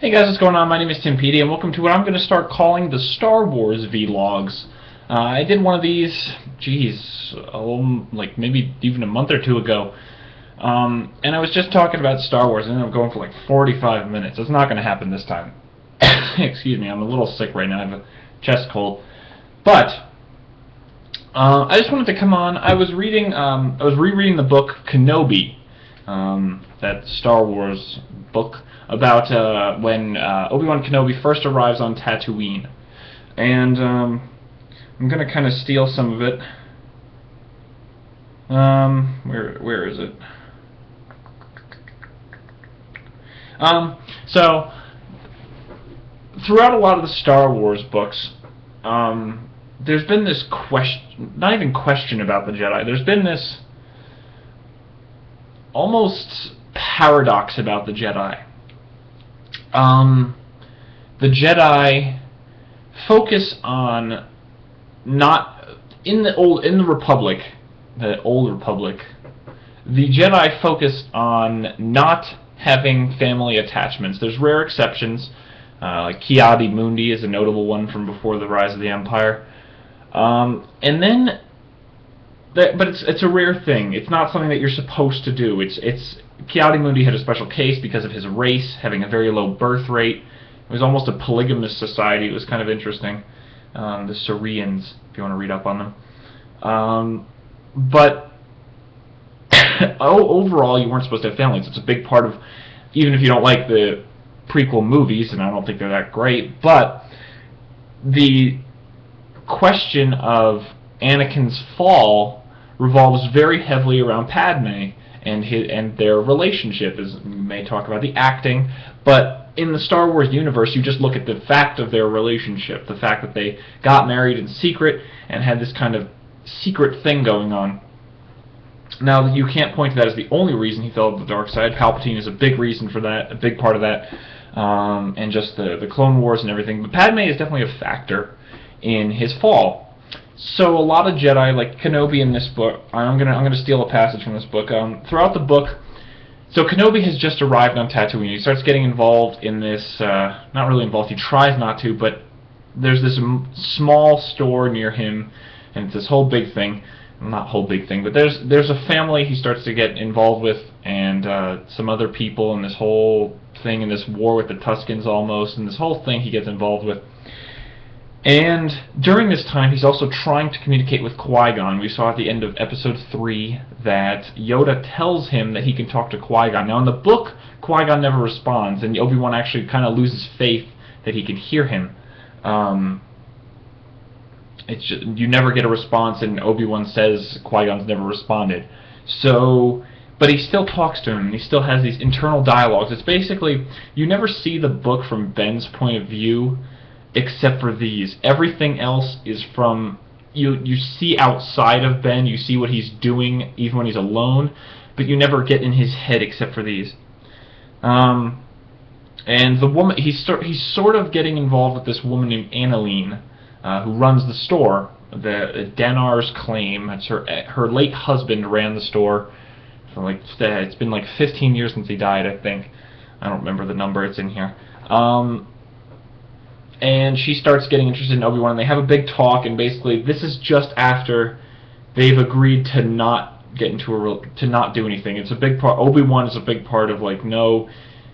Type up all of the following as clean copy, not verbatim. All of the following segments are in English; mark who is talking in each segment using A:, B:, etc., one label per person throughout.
A: Hey guys, what's going on? My name is Timpedia, and welcome to what I'm going to start calling the Star Wars vlogs. I did one of these, like maybe even a month or two ago, and I was just talking about Star Wars, and ended up going for like 45 minutes. It's not going to happen this time. Excuse me, I'm a little sick right now. I have a chest cold, but I just wanted to come on. I was rereading the book Kenobi, that Star Wars book about when Obi-Wan Kenobi first arrives on Tatooine, and I'm gonna kind of steal some of it. Where is it? So throughout a lot of the Star Wars books, there's been this question, not even question about the Jedi. There's been this almost paradox about the Jedi. The Jedi focus on not in the old Republic, the old Republic. The Jedi focus on not having family attachments. There's rare exceptions, like Ki-Adi-Mundi is a notable one from before the rise of the Empire. And then, but it's a rare thing. It's not something that you're supposed to do. Ki-Adi-Mundi had a special case because of his race, having a very low birth rate. It was almost a polygamous society. It was kind of interesting. The Syrians, if you want to read up on them. But overall, you weren't supposed to have families. It's a big part of, even if you don't like the prequel movies, and I don't think they're that great, but the question of Anakin's fall revolves very heavily around Padme and their relationship. As we may talk about the acting, but in the Star Wars universe, you just look at the fact of their relationship, the fact that they got married in secret and had this kind of secret thing going on. Now, you can't point to that as the only reason he fell to the dark side. Palpatine is a big reason for that, a big part of that, and just the Clone Wars and everything. But Padme is definitely a factor in his fall. So a lot of Jedi, like Kenobi in this book, I'm gonna steal a passage from this book. Throughout the book, so Kenobi has just arrived on Tatooine. He starts getting involved in this, not really involved, he tries not to, but there's this small store near him, and it's this whole big thing. Not whole big thing, but there's a family he starts to get involved with, and some other people, and this whole thing, and this war with the Tuskens almost, and this whole thing he gets involved with. And during this time, he's also trying to communicate with Qui-Gon. We saw at the end of Episode 3 that Yoda tells him that he can talk to Qui-Gon. Now, in the book, Qui-Gon never responds, and Obi-Wan actually kind of loses faith that he can hear him. It's just, you never get a response, and Obi-Wan says Qui-Gon's never responded. So, but he still talks to him, and he still has these internal dialogues. It's basically, you never see the book from Ben's point of view, except for these. Everything else is from, you see outside of Ben, you see what he's doing even when he's alone, but you never get in his head except for these. And the woman, he's sort of getting involved with this woman named Annalene, who runs the store, the Danar's Claim. It's her late husband ran the store for like, it's been like 15 years since he died, I think. I don't remember the number, it's in here. And she starts getting interested in Obi-Wan, and they have a big talk, and basically this is just after they've agreed to not get into to not do anything. It's a big part. Obi-Wan is a big part of, like, no,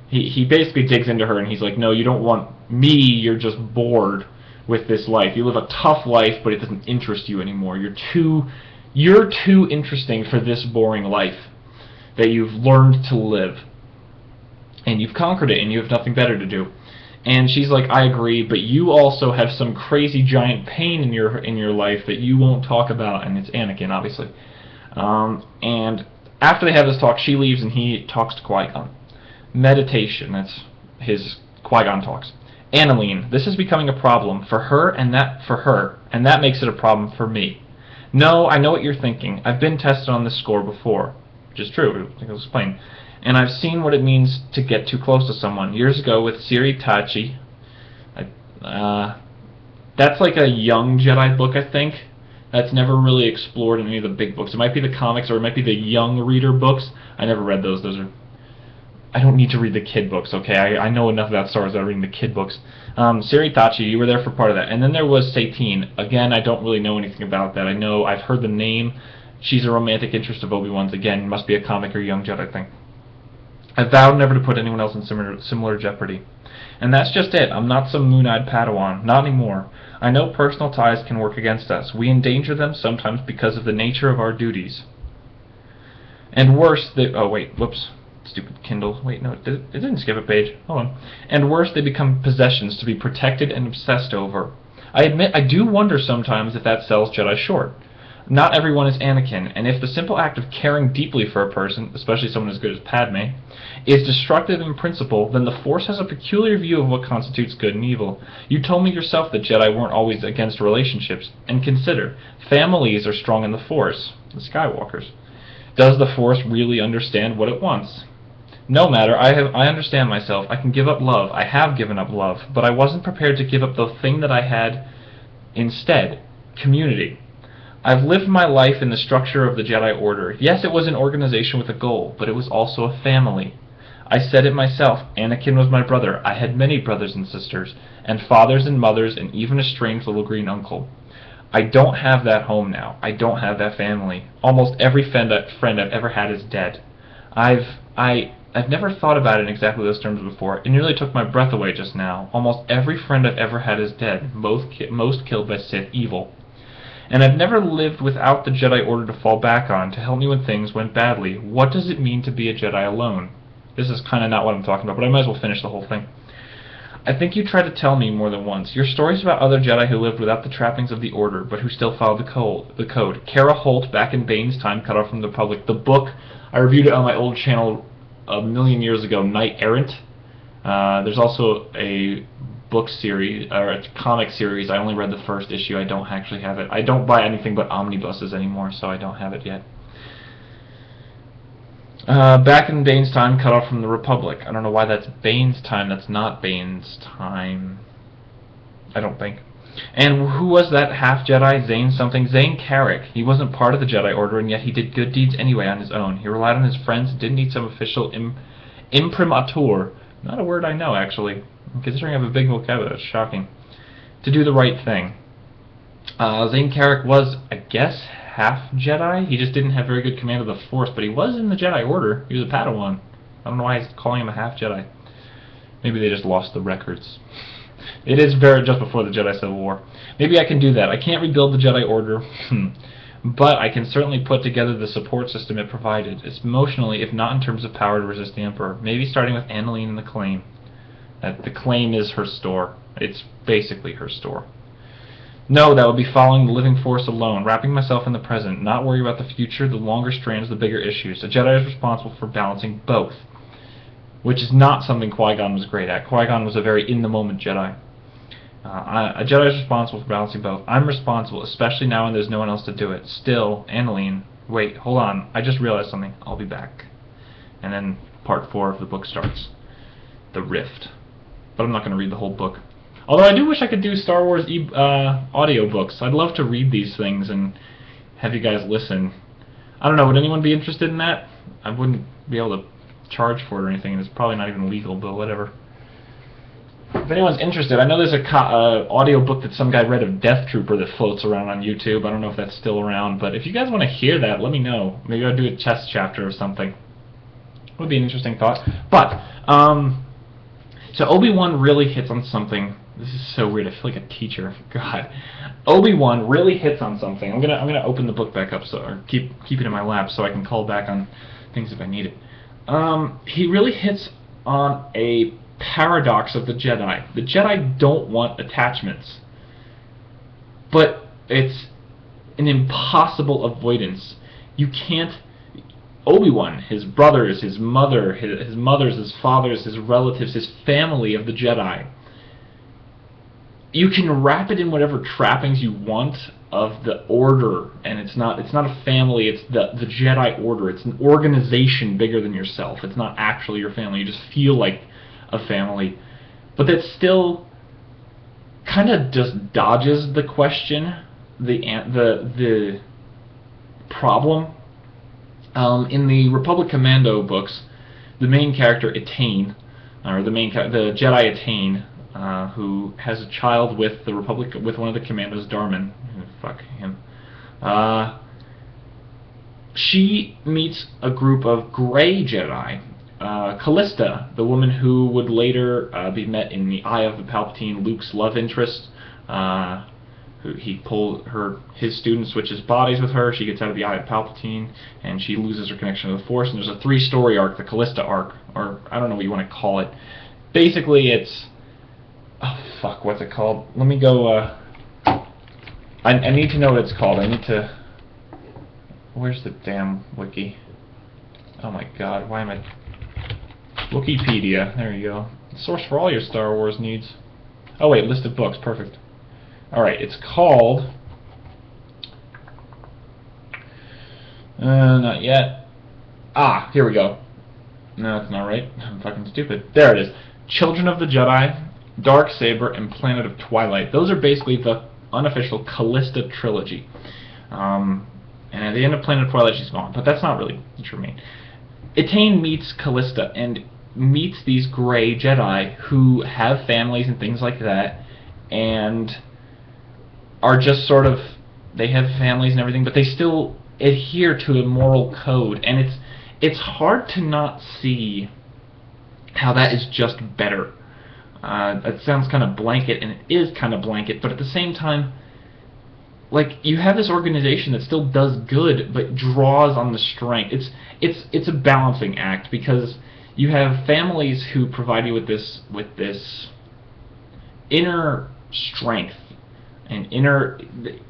A: he basically digs into her, and he's like, no, you don't want me, you're just bored with this life. You live a tough life, but it doesn't interest you anymore. You're too interesting for this boring life that you've learned to live, and you've conquered it, and you have nothing better to do. And she's like, I agree, but you also have some crazy giant pain in your life that you won't talk about, and it's Anakin, obviously. And after they have this talk, she leaves, and he talks to Qui-Gon. Meditation, that's his Qui-Gon talks. Annalene, this is becoming a problem for her, and that makes it a problem for me. No, I know what you're thinking. I've been tested on this score before, which is true. I think I'll explain. And I've seen what it means to get too close to someone. Years ago with Siri Tachi. That's like a young Jedi book, I think. That's never really explored in any of the big books. It might be the comics, or it might be the young reader books. I never read those. Those are I don't need to read the kid books, okay? I know enough about Star Wars without reading the kid books. Siritachi, you were there for part of that. And then there was Satine. Again, I don't really know anything about that. I know I've heard the name. She's a romantic interest of Obi-Wan's. Again, must be a comic or young Jedi thing. I vowed never to put anyone else in similar jeopardy. And that's just it. I'm not some moon-eyed Padawan. Not anymore. I know personal ties can work against us. We endanger them sometimes because of the nature of our duties. And worse, oh wait, whoops. Stupid Kindle. Wait, no, it didn't skip a page. Hold on. And worse, they become possessions to be protected and obsessed over. I admit, I do wonder sometimes if that sells Jedi short. Not everyone is Anakin, and if the simple act of caring deeply for a person, especially someone as good as Padme, is destructive in principle, then the Force has a peculiar view of what constitutes good and evil. You told me yourself that Jedi weren't always against relationships, and consider, families are strong in the Force, the Skywalkers. Does the Force really understand what it wants? No matter, I understand myself. I can give up love. I have given up love, but I wasn't prepared to give up the thing that I had instead, community. I've lived my life in the structure of the Jedi Order. Yes, it was an organization with a goal, but it was also a family. I said it myself. Anakin was my brother. I had many brothers and sisters, and fathers and mothers, and even a strange little green uncle. I don't have that home now. I don't have that family. Almost every friend I've ever had is dead. I've never thought about it in exactly those terms before. It nearly took my breath away just now. Almost every friend I've ever had is dead, most killed by Sith evil. And I've never lived without the Jedi Order to fall back on, to help me when things went badly. What does it mean to be a Jedi alone? This is kind of not what I'm talking about, but I might as well finish the whole thing. I think you tried to tell me more than once. Your stories about other Jedi who lived without the trappings of the Order, but who still followed the code. Kara Holt, back in Bane's time, cut off from the Republic. The book, I reviewed it on my old channel a million years ago, Knight Errant. There's also a book series, or a comic series. I only read the first issue. I don't actually have it. I don't buy anything but omnibuses anymore, so I don't have it yet. Back in Bane's time, cut off from the Republic. I don't know why that's Bane's time. That's not Bane's time. I don't think. And who was that half-Jedi? Zane something? Zane Carrick. He wasn't part of the Jedi Order, and yet he did good deeds anyway on his own. He relied on his friends, didn't need some official imprimatur. Not a word I know, actually. Considering I have a big vocabulary, it's shocking. To do the right thing. Zane Carrick was, I guess, half Jedi. He just didn't have very good command of the Force, but he was in the Jedi Order. He was a Padawan. I don't know why he's calling him a half Jedi. Maybe they just lost the records. It is just before the Jedi Civil War. Maybe I can do that. I can't rebuild the Jedi Order, but I can certainly put together the support system it provided. It's emotionally, if not in terms of power, to resist the Emperor. Maybe starting with Annalene and the Claim. The Claim is her store. It's basically her store. No, that would be following the living Force alone, wrapping myself in the present, not worry about the future, the longer strands, the bigger issues. A Jedi is responsible for balancing both, which is not something Qui-Gon was great at. Qui-Gon was a very in-the-moment Jedi. A Jedi is responsible for balancing both. I'm responsible, especially now when there's no one else to do it. Still, Annalene, wait, hold on, I just realized something. I'll be back. And then part 4 of the book starts. The Rift. But I'm not going to read the whole book. Although I do wish I could do Star Wars audiobooks. I'd love to read these things and have you guys listen. I don't know, would anyone be interested in that? I wouldn't be able to charge for it or anything, and it's probably not even legal, but whatever. If anyone's interested, I know there's a audiobook that some guy read of Death Trooper that floats around on YouTube. I don't know if that's still around, but if you guys want to hear that, let me know. Maybe I'll do a chess chapter or something. Would be an interesting thought. But, so Obi-Wan really hits on something. This is so weird. I feel like a teacher. God, Obi-Wan really hits on something. I'm gonna open the book back up or keep it in my lap so I can call back on things if I need it. He really hits on a paradox of the Jedi. The Jedi don't want attachments, but it's an impossible avoidance. You can't. Obi-Wan, his brothers, his mother, his mothers, his fathers, his relatives, his family of the Jedi. You can wrap it in whatever trappings you want of the Order, and it's not a family, it's the Jedi Order. It's an organization bigger than yourself. It's not actually your family. You just feel like a family. But that still kind of just dodges the question, the problem. In the Republic Commando books, the main character Etain, or the Jedi Etain, who has a child with the Republic, with one of the commandos, Darman. Fuck him. She meets a group of gray Jedi. Callista, the woman who would later be met in the Eye of the Palpatine, Luke's love interest. He pulls his student switches bodies with her. She gets out of the Eye of Palpatine, and she loses her connection to the Force. And there's a 3-story arc, the Callista arc, or I don't know what you want to call it. Basically, it's what's it called? Let me go. I need to know what it's called. I need to. Where's the damn wiki? Oh my God, why am I? Wikipedia. There you go. Source for all your Star Wars needs. Oh wait, list of books. Perfect. Alright, it's called... not yet. Here we go. No, that's not right. I'm fucking stupid. There it is. Children of the Jedi, Darksaber, and Planet of Twilight. Those are basically the unofficial Callista trilogy. And at the end of Planet of Twilight, she's gone. But that's not really what you mean. Etain meets Callista and meets these gray Jedi who have families and things like that, and are just sort of, they have families and everything, but they still adhere to a moral code, and it's hard to not see how that is just better. It sounds kind of blanket, and it is kind of blanket, but at the same time, like, you have this organization that still does good, but draws on the strength. It's a balancing act, because you have families who provide you with this inner strength, and inner,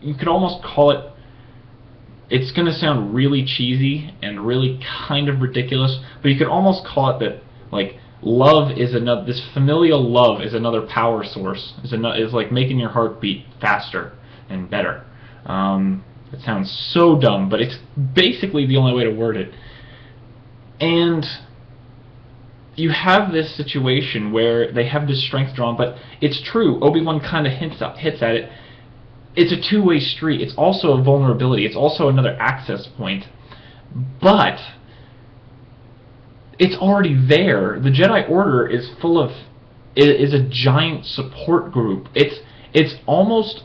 A: you could almost call it, it's going to sound really cheesy and really kind of ridiculous, but you could almost call it that, like, love is another, this familial love is another power source, is like making your heart beat faster and better. It sounds so dumb, but it's basically the only way to word it. And you have this situation where they have this strength drawn, but it's true, Obi-Wan kind of hits at it. It's a two-way street. It's also a vulnerability. It's also another access point. But it's already there. The Jedi Order is is a giant support group. It's almost,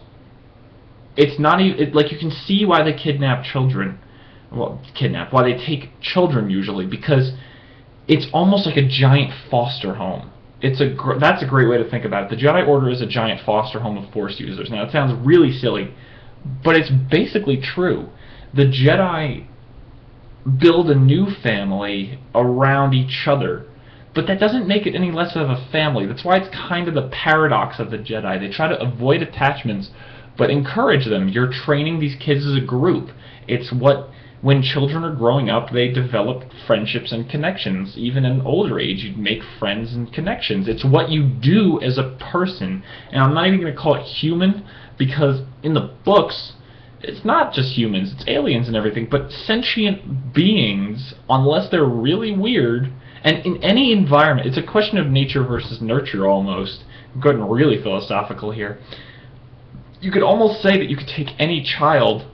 A: it's not even, like, you can see why they kidnap children. Well, why they take children usually, because it's almost like a giant foster home. That's a great way to think about it. The Jedi Order is a giant foster home of Force users. Now, it sounds really silly, but it's basically true. The Jedi build a new family around each other, but that doesn't make it any less of a family. That's why it's kind of the paradox of the Jedi. They try to avoid attachments, but encourage them. You're training these kids as a group. It's what, when children are growing up, they develop friendships and connections. Even in older age, you make friends and connections. It's what you do as a person. And I'm not even going to call it human, because in the books, it's not just humans, it's aliens and everything, but sentient beings, unless they're really weird, and in any environment, it's a question of nature versus nurture almost. I'm getting really philosophical here. You could almost say that you could take any child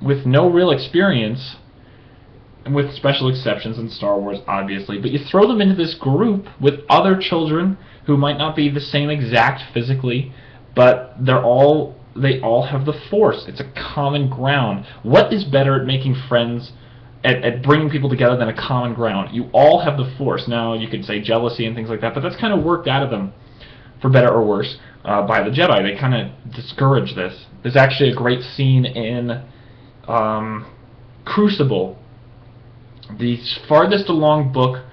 A: with no real experience, and with special exceptions in Star Wars, obviously, but you throw them into this group with other children who might not be the same exact physically, but they all have the Force. It's a common ground. What is better at making friends, at bringing people together, than a common ground? You all have the Force. Now, you could say jealousy and things like that, but that's kind of worked out of them, for better or worse, by the Jedi. They kind of discourage this. There's actually a great scene in Crucible, the farthest along book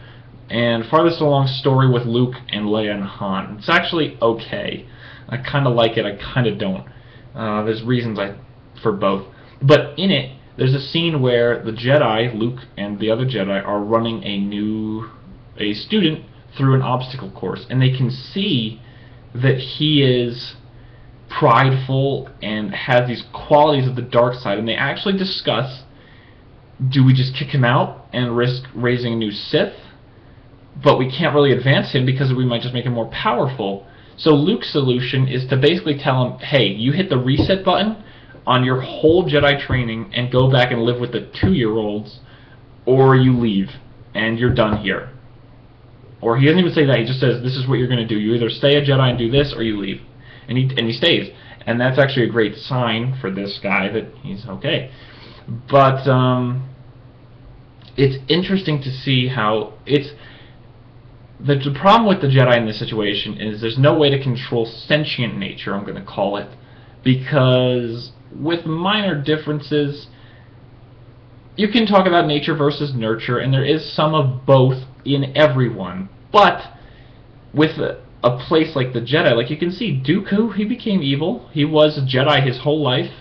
A: and farthest along story with Luke and Leia and Han. It's actually okay. I kind of like it, I kind of don't. There's reasons for both. But in it, there's a scene where the Jedi, Luke and the other Jedi, are running a student through an obstacle course, and they can see that he is prideful and has these qualities of the dark side, and they actually discuss, do we just kick him out and risk raising a new Sith? But we can't really advance him because we might just make him more powerful. So Luke's solution is to basically tell him, hey, you hit the reset button on your whole Jedi training and go back and live with the 2-year-olds, or you leave. and you're done here. Or he doesn't even say that. He just says, this is what you're going to do. You either stay a Jedi and do this, or you leave. And he stays. And that's actually a great sign for this guy that he's okay. But it's interesting to see how it's... The problem with the Jedi in this situation is there's no way to control sentient nature, I'm going to call it. Because with minor differences, you can talk about nature versus nurture, and there is some of both in everyone. But with a place like the Jedi, like you can see, Dooku, he became evil. He was a Jedi his whole life.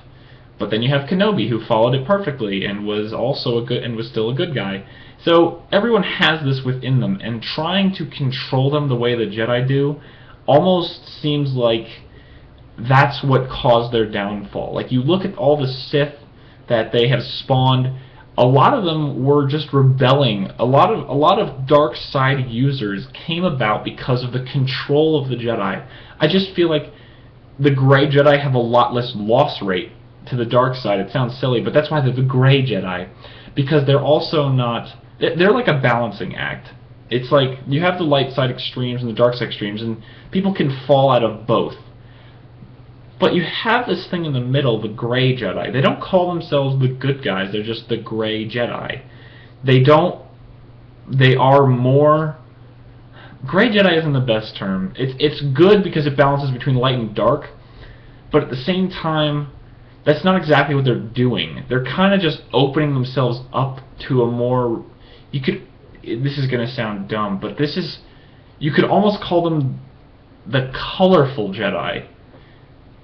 A: But then you have Kenobi, who followed it perfectly and was also was still a good guy. So everyone has this within them, and trying to control them the way the Jedi do almost seems like that's what caused their downfall. Like, you look at all the Sith that they have spawned, a lot of them were just rebelling. A lot of dark side users came about because of the control of the Jedi. I just feel like the gray Jedi have a lot less loss rate to the dark side. It sounds silly, but that's why they're the gray Jedi, because they're also not... They're like a balancing act. It's like you have the light side extremes and the dark side extremes, and people can fall out of both. But you have this thing in the middle, the gray Jedi. They don't call themselves the good guys, they're just the gray Jedi. They are more... Gray Jedi isn't the best term. It's good because it balances between light and dark, but at the same time, that's not exactly what they're doing. They're kind of just opening themselves up to a more... This is going to sound dumb, but you could almost call them the colorful Jedi.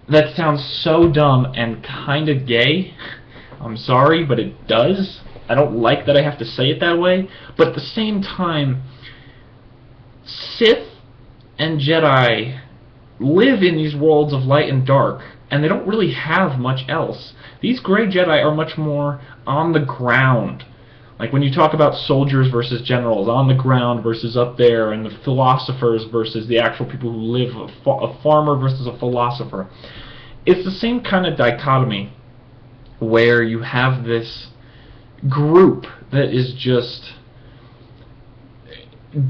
A: That sounds so dumb and kind of gay. I'm sorry, but it does. I don't like that I have to say it that way. But at the same time, Sith and Jedi live in these worlds of light and dark, and they don't really have much else. These gray Jedi are much more on the ground. Like when you talk about soldiers versus generals, on the ground versus up there, and the philosophers versus the actual people who live, a farmer versus a philosopher. It's the same kind of dichotomy where you have this group that is just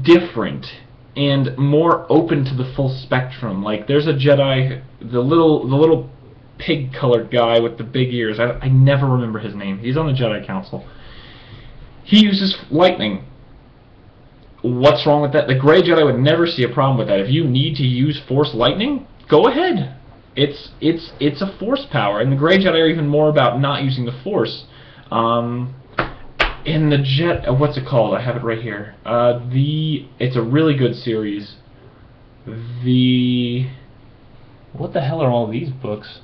A: different and more open to the full spectrum. Like there's a Jedi, the little pig-colored guy with the big ears. I never remember his name. He's on the Jedi Council. He uses lightning. What's wrong with that? The gray Jedi would never see a problem with that. If you need to use Force lightning, go ahead. It's a Force power, and the gray Jedi are even more about not using the Force. In the what's it called? I have it right here. It's a really good series. What the hell are all these books?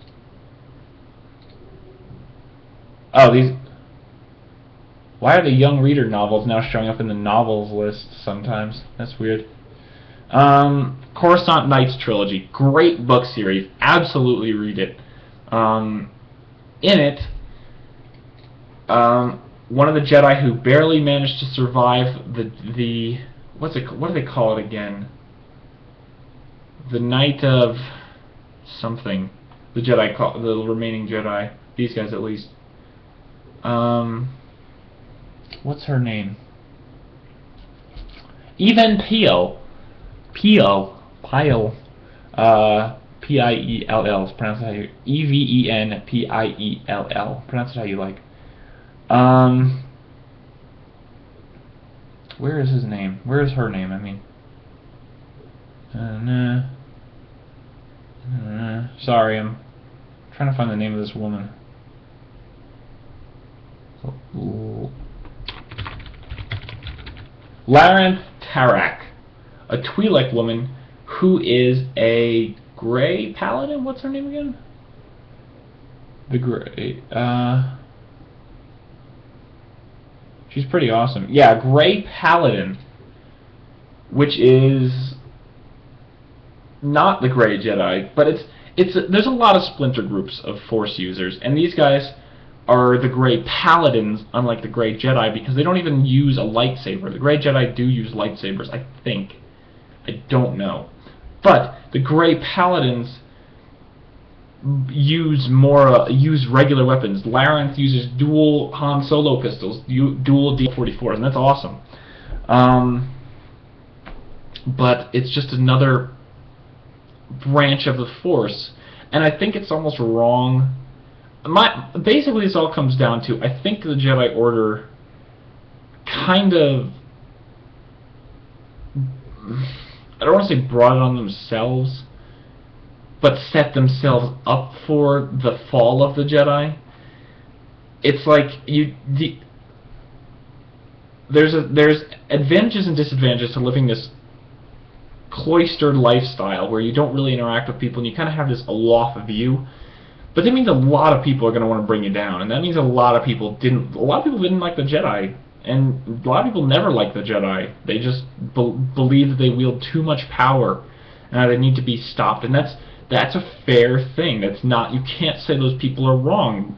A: Oh, these. Why are the young reader novels now showing up in the novels list sometimes? That's weird. Coruscant Nights trilogy, great book series. Absolutely read it. In it, one of the Jedi who barely managed to survive the what do they call it again? The night of something. The remaining Jedi. These guys at least. What's her name? Even Piell. Piell. P-I-E-L-L. Pronounce it how you... E-V-E-N-P-I-E-L-L. Pronounce it how you like. Where is his name? Where is her name, I mean? Sorry, I'm trying to find the name of this woman. Larenth Tarak, a Twi'lek woman who is a gray paladin. What's her name again? The gray. She's pretty awesome. Yeah, gray paladin, which is not the gray Jedi, but there's a lot of splinter groups of Force users, and these guys are the gray paladins, unlike the gray Jedi, because they don't even use a lightsaber. The gray Jedi do use lightsabers, I think. I don't know. But the gray paladins use regular weapons. Larenth uses dual Han Solo pistols, dual D-44s, and that's awesome. But it's just another branch of the Force, and I think it's almost wrong. Basically, this all comes down to, I think the Jedi Order kind of, I don't want to say brought it on themselves, but set themselves up for the fall of the Jedi. It's like there's advantages and disadvantages to living this cloistered lifestyle where you don't really interact with people and you kind of have this aloft view. But that means a lot of people are going to want to bring you down, and that means a lot of people didn't like the Jedi, and a lot of people never liked the Jedi. They just believe that they wield too much power and they need to be stopped, and that's a fair thing. That's not, you can't say those people are wrong.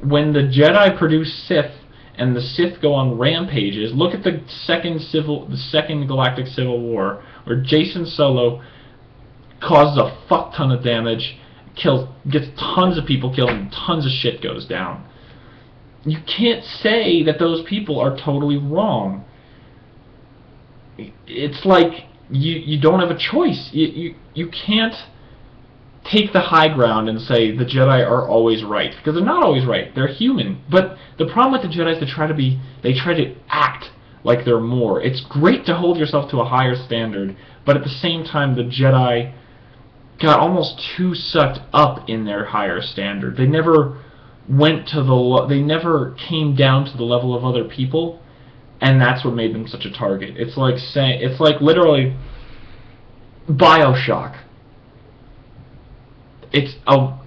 A: When the Jedi produce Sith and the Sith go on rampages, look at the second Galactic Civil War, where Jason Solo causes a fuck ton of damage, gets tons of people killed, and tons of shit goes down. You can't say that those people are totally wrong. It's like you don't have a choice. You can't take the high ground and say the Jedi are always right, because they're not always right. They're human. But the problem with the Jedi is they try to act like they're more. It's great to hold yourself to a higher standard, but at the same time the Jedi got almost too sucked up in their higher standard. They never they never came down to the level of other people, and that's what made them such a target. It's like literally BioShock. It's a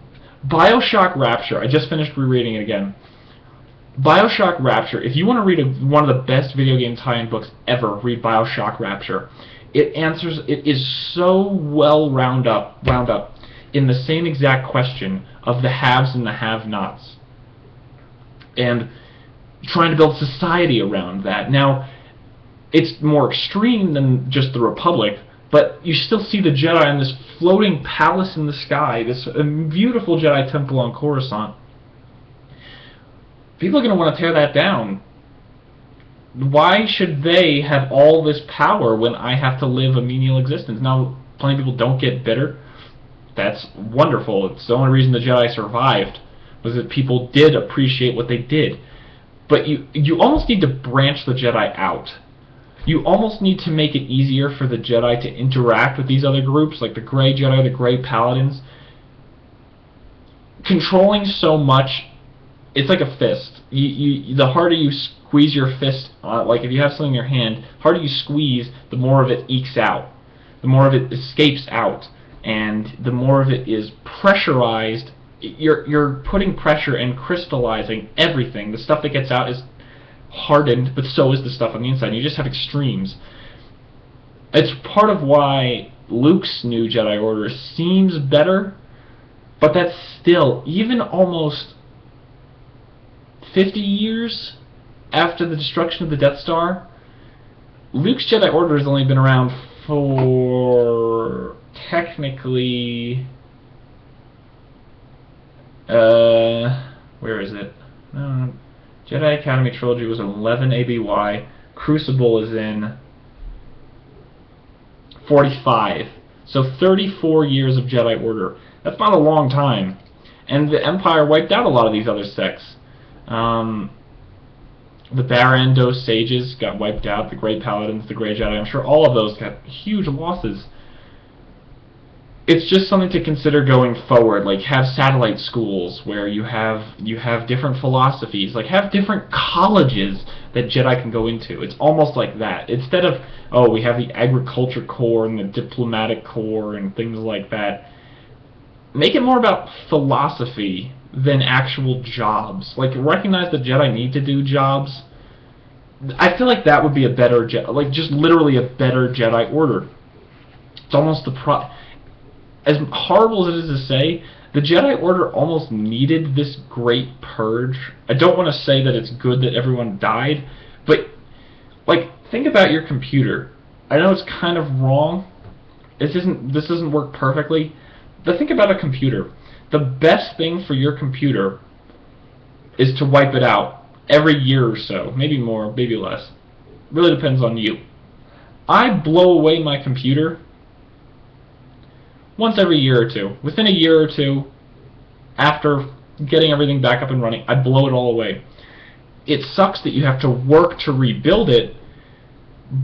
A: BioShock Rapture. I just finished rereading it again. BioShock Rapture. If you want to read one of the best video game tie-in books ever, read BioShock Rapture. It is so well wound up in the same exact question of the haves and the have-nots, and trying to build society around that. Now, it's more extreme than just the Republic, but you still see the Jedi in this floating palace in the sky, this beautiful Jedi temple on Coruscant. People are going to want to tear that down. Why should they have all this power when I have to live a menial existence? Now, plenty of people don't get bitter. That's wonderful. It's the only reason the Jedi survived, was that people did appreciate what they did. But you almost need to branch the Jedi out. You almost need to make it easier for the Jedi to interact with these other groups, like the Grey Jedi, the Grey Paladins. Controlling so much, it's like a fist. The harder you squeeze your fist, like if you have something in your hand, the harder you squeeze, the more of it ekes out. The more of it escapes out. And the more of it is pressurized. You're putting pressure and crystallizing everything. The stuff that gets out is hardened, but so is the stuff on the inside. You just have extremes. It's part of why Luke's new Jedi Order seems better, but that's still, even almost 50 years after the destruction of the Death Star, Luke's Jedi Order has only been around for technically where is it? Jedi Academy Trilogy was in 11 ABY. Crucible is in 45. So 34 years of Jedi Order. That's not a long time. And the Empire wiped out a lot of these other sects. The Barrando Sages got wiped out. The Grey Paladins, the Grey Jedi. I'm sure all of those got huge losses. It's just something to consider going forward. Like, have satellite schools where you have different philosophies. Like, have different colleges that Jedi can go into. It's almost like that. Instead of, oh, we have the agriculture corps and the diplomatic corps and things like that. Make it more about philosophy than actual jobs. Like, recognize that Jedi need to do jobs. I feel like that would be a better, like, just literally a better Jedi Order. It's almost as horrible as it is to say, the Jedi Order almost needed this great purge. I don't want to say that it's good that everyone died, but, like, think about your computer. I know it's kind of wrong. This doesn't work perfectly, but think about a computer. The best thing for your computer is to wipe it out every year or so, maybe more, maybe less. really depends on you. I blow away my computer once every year or two. Within a year or two, after getting everything back up and running, I blow it all away. It sucks that you have to work to rebuild it,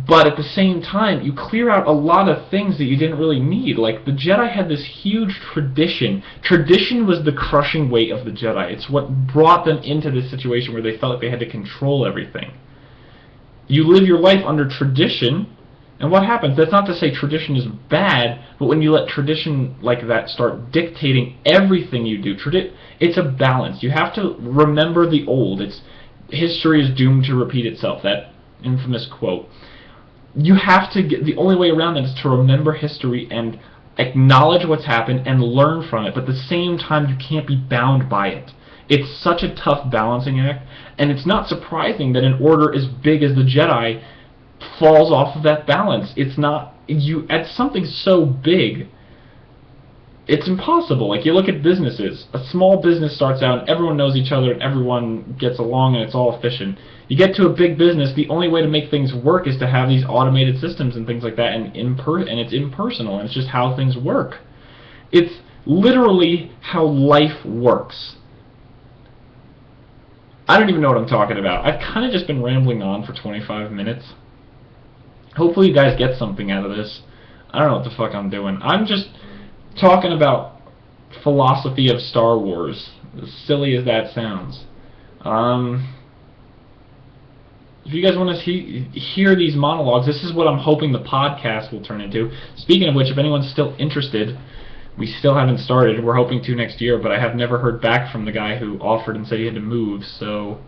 A: but at the same time, you clear out a lot of things that you didn't really need. Like, the Jedi had this huge tradition. Tradition was the crushing weight of the Jedi. It's what brought them into this situation where they felt like they had to control everything. You live your life under tradition, and what happens? That's not to say tradition is bad, but when you let tradition like that start dictating everything you do, it's a balance. You have to remember the old. History is doomed to repeat itself, that infamous quote. You have to the only way around that is to remember history and acknowledge what's happened and learn from it, but at the same time you can't be bound by it. It's such a tough balancing act, and it's not surprising that an order as big as the Jedi falls off of that balance. It's not, at something so big, it's impossible. Like, you look at businesses. A small business starts out and everyone knows each other and everyone gets along and it's all efficient. You get to a big business, the only way to make things work is to have these automated systems and things like that, and it's impersonal, and it's just how things work. It's literally how life works. I don't even know what I'm talking about. I've kind of just been rambling on for 25 minutes. Hopefully you guys get something out of this. I don't know what the fuck I'm doing. I'm just talking about philosophy of Star Wars, as silly as that sounds. If you guys want to hear these monologues, this is what I'm hoping the podcast will turn into. Speaking of which, if anyone's still interested, we still haven't started. We're hoping to next year, but I have never heard back from the guy who offered and said he had to move, so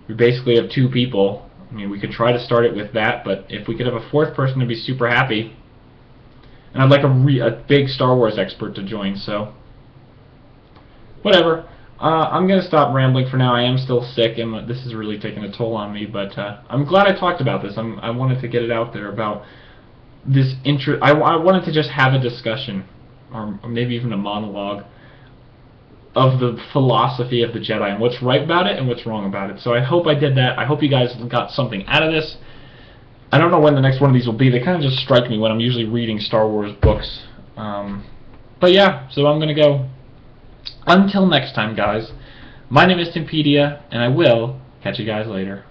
A: we basically have 2 people. I mean, we could try to start it with that, but if we could have a 4th person, I'd be super happy. And I'd like a big Star Wars expert to join, so whatever. I'm going to stop rambling for now. I am still sick, and this is really taking a toll on me, but I'm glad I talked about this. I wanted to get it out there about this I wanted to just have a discussion, or maybe even a monologue, of the philosophy of the Jedi and what's right about it and what's wrong about it. So I hope I did that. I hope you guys got something out of this. I don't know when the next one of these will be. They kind of just strike me when I'm usually reading Star Wars books. But yeah, so I'm going to go. Until next time, guys, my name is Timpedia, and I will catch you guys later.